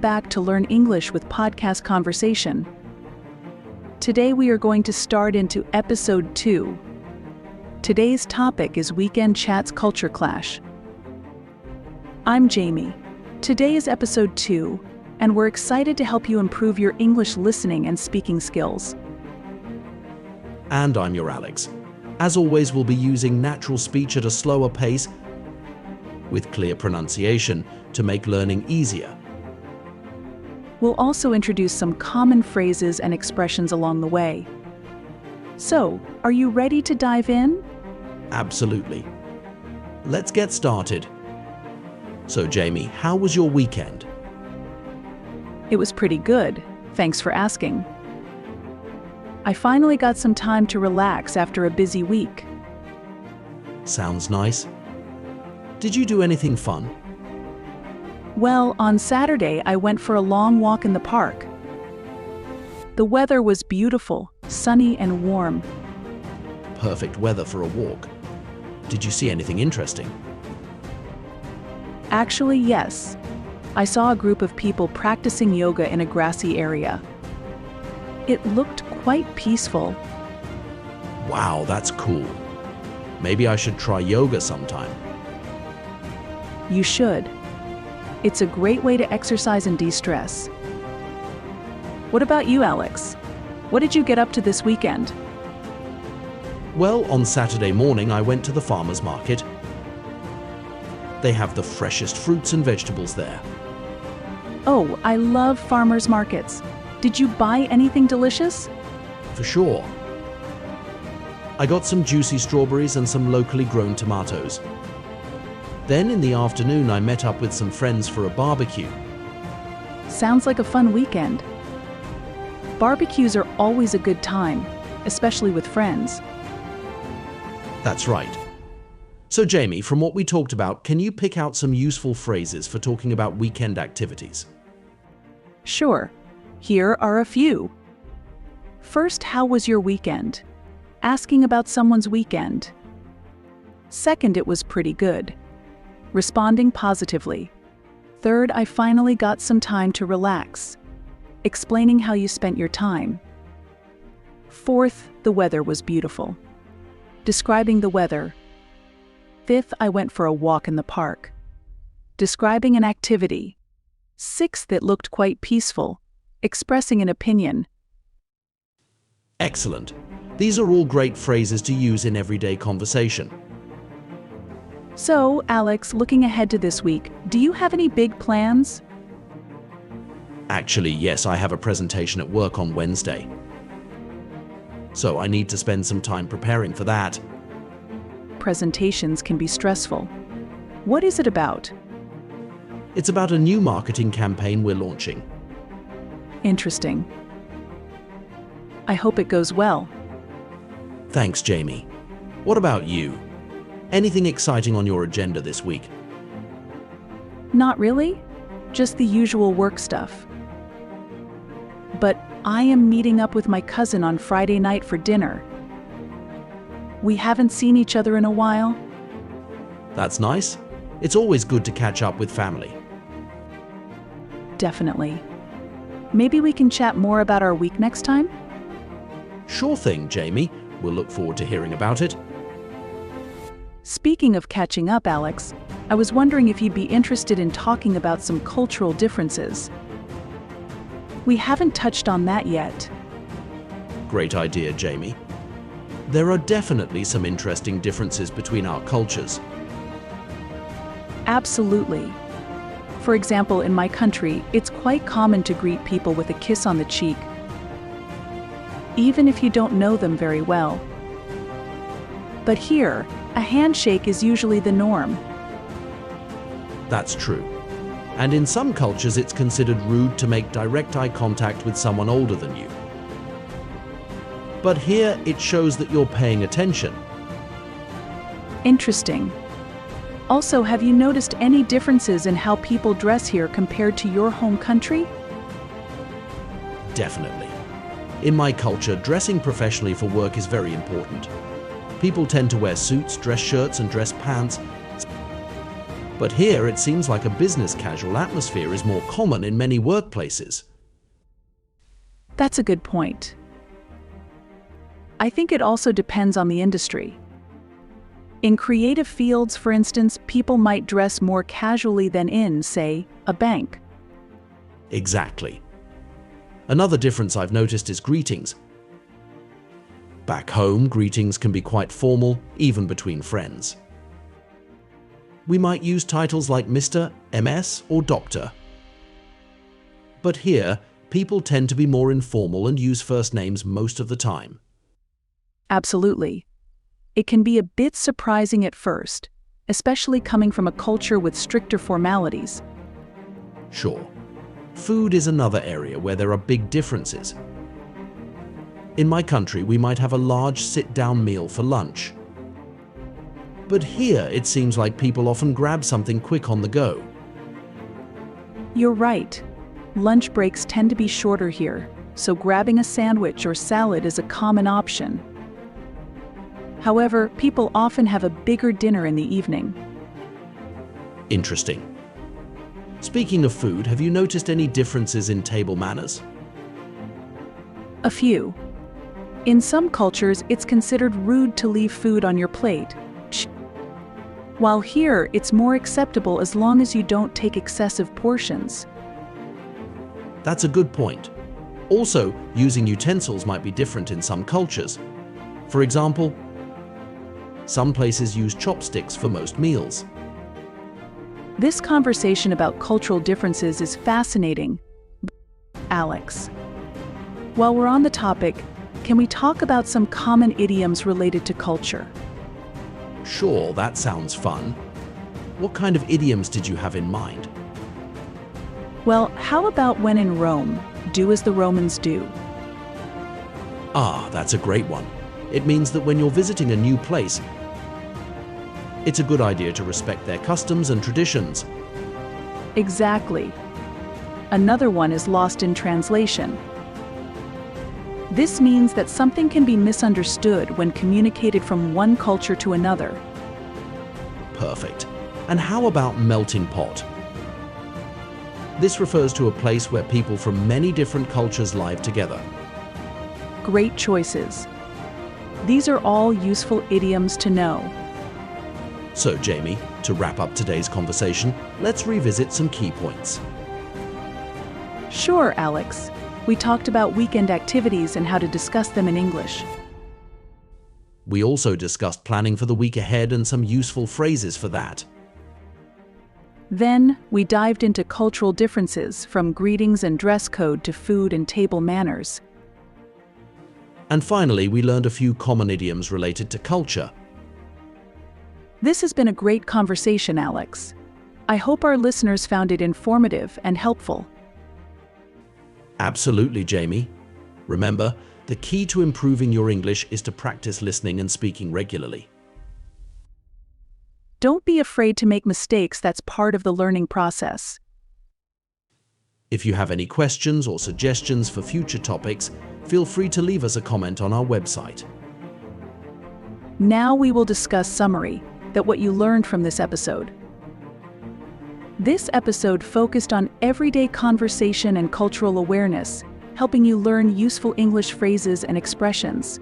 back to Learn English with Podcast Conversation. Today we are going to start into episode 2. Today's topic is Weekend Chat's Culture Clash. I'm Jamie. Today is episode 2, and we're excited to help you improve your English listening and speaking skills. And I'm your Alex. As always, we'll be using natural speech at a slower pace with clear pronunciation to make learning easier. We'll also introduce some common phrases and expressions along the way. So, are you ready to dive in? Absolutely. Let's get started. So, Jamie, how was your weekend? It was pretty good, thanks for asking. I finally got some time to relax after a busy week. Sounds nice. Did you do anything fun? Well, on Saturday I went for a long walk in the park. The weather was beautiful, sunny and warm. Perfect weather for a walk. Did you see anything interesting? Actually, yes. I saw a group of people practicing yoga in a grassy area. It looked quite peaceful. Wow, that's cool. Maybe I should try yoga sometime. You should. It's a great way to exercise and de-stress. What about you, Alex? What did you get up to this weekend? Well, on Saturday morning I went to the farmer's market. They have the freshest fruits and vegetables there. Oh, I love farmers markets. Did you buy anything delicious? For sure. I got some juicy strawberries and some locally grown tomatoes. Then in the afternoon I met up with some friends for a barbecue. Sounds like a fun weekend. Barbecues are always a good time, especially with friends. That's right. So Jamie, from what we talked about, can you pick out some useful phrases for talking about weekend activities? Sure. Here are a few. First, how was your weekend? Asking about someone's weekend. Second, it was pretty good. Responding positively. Third, I finally got some time to relax. Explaining how you spent your time. Fourth, the weather was beautiful. Describing the weather. Fifth, I went for a walk in the park. Describing an activity. Sixth, it looked quite peaceful. Expressing an opinion. Excellent. These are all great phrases to use in everyday conversation. So, Alex, looking ahead to this week, do you have any big plans? Actually, yes, I have a presentation at work on Wednesday. So I need to spend some time preparing for that. Presentations can be stressful. What is it about? It's about a new marketing campaign we're launching. Interesting. I hope it goes well. Thanks, Jamie. What about you? Anything exciting on your agenda this week? Not really. Just the usual work stuff. But I am meeting up with my cousin on Friday night for dinner. We haven't seen each other in a while. That's nice. It's always good to catch up with family. Definitely. Maybe we can chat more about our week next time? Sure thing, Jamie. We'll look forward to hearing about it. Speaking of catching up, Alex, I was wondering if you'd be interested in talking about some cultural differences. We haven't touched on that yet. Great idea, Jamie. There are definitely some interesting differences between our cultures. Absolutely. For example, in my country, it's quite common to greet people with a kiss on the cheek, even if you don't know them very well. But here, a handshake is usually the norm. That's true. And in some cultures, it's considered rude to make direct eye contact with someone older than you. But here, it shows that you're paying attention. Interesting. Also, have you noticed any differences in how people dress here compared to your home country? Definitely. In my culture, dressing professionally for work is very important. People tend to wear suits, dress shirts, and dress pants. But here it seems like a business casual atmosphere is more common in many workplaces. That's a good point. I think it also depends on the industry. In creative fields, for instance, people might dress more casually than in, say, a bank. Exactly. Another difference I've noticed is greetings. Back home, greetings can be quite formal, even between friends. We might use titles like Mr., MS, or Doctor. But here, people tend to be more informal and use first names most of the time. Absolutely. It can be a bit surprising at first, especially coming from a culture with stricter formalities. Sure. Food is another area where there are big differences. In my country, we might have a large sit-down meal for lunch. But here, it seems like people often grab something quick on the go. You're right. Lunch breaks tend to be shorter here, so grabbing a sandwich or salad is a common option. However, people often have a bigger dinner in the evening. Interesting. Speaking of food, have you noticed any differences in table manners? A few. In some cultures, it's considered rude to leave food on your plate. While here, it's more acceptable as long as you don't take excessive portions. That's a good point. Also, using utensils might be different in some cultures. For example, some places use chopsticks for most meals. This conversation about cultural differences is fascinating, Alex. While we're on the topic, can we talk about some common idioms related to culture? Sure, that sounds fun. What kind of idioms did you have in mind? Well, how about when in Rome, do as the Romans do? Ah, that's a great one. It means that when you're visiting a new place, it's a good idea to respect their customs and traditions. Exactly. Another one is lost in translation. This means that something can be misunderstood when communicated from one culture to another. Perfect. And how about melting pot? This refers to a place where people from many different cultures live together. Great choices. These are all useful idioms to know. So, Jamie, to wrap up today's conversation, let's revisit some key points. Sure, Alex. We talked about weekend activities and how to discuss them in English. We also discussed planning for the week ahead and some useful phrases for that. Then, we dived into cultural differences, from greetings and dress code to food and table manners. And finally, we learned a few common idioms related to culture. This has been a great conversation, Alex. I hope our listeners found it informative and helpful. Absolutely, Jamie. Remember, the key to improving your English is to practice listening and speaking regularly. Don't be afraid to make mistakes. That's part of the learning process. If you have any questions or suggestions for future topics, feel free to leave us a comment on our website. Now we will discuss summary, that what you learned from this episode. This episode focused on everyday conversation and cultural awareness, helping you learn useful English phrases and expressions.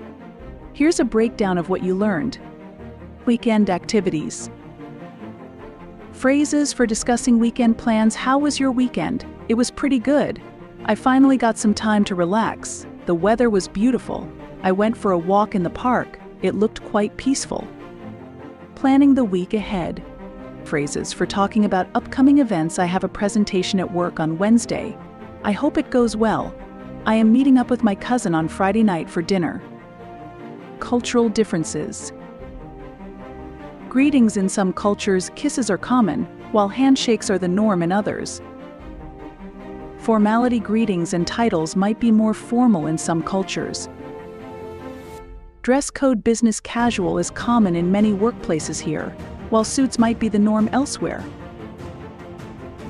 Here's a breakdown of what you learned. Weekend activities. Phrases for discussing weekend plans. How was your weekend? It was pretty good. I finally got some time to relax. The weather was beautiful. I went for a walk in the park. It looked quite peaceful. Planning the week ahead. Phrases for talking about upcoming events. I have a presentation at work on Wednesday. I hope it goes well. I am meeting up with my cousin on Friday night for dinner. Cultural differences. Greetings. In some cultures, kisses are common, while handshakes are the norm in others. Formality. Greetings and titles might be more formal in some cultures. Dress code. Business casual is common in many workplaces here, while suits might be the norm elsewhere.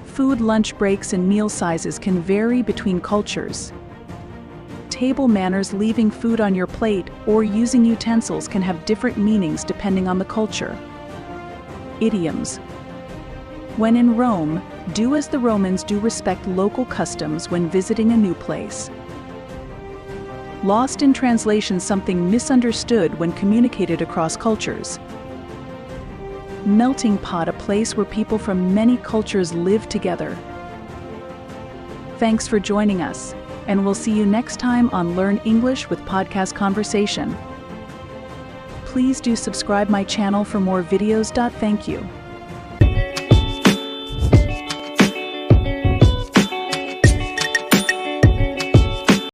Food. Lunch breaks and meal sizes can vary between cultures. Table manners. Leaving food on your plate or using utensils can have different meanings depending on the culture. Idioms. When in Rome, do as the Romans, do respect local customs when visiting a new place. Lost in translation, something misunderstood when communicated across cultures. Melting pot, a place where people from many cultures live together. Thanks for joining us, and we'll see you next time on Learn English with Podcast Conversation. Please do subscribe my channel for more videos. Thank you.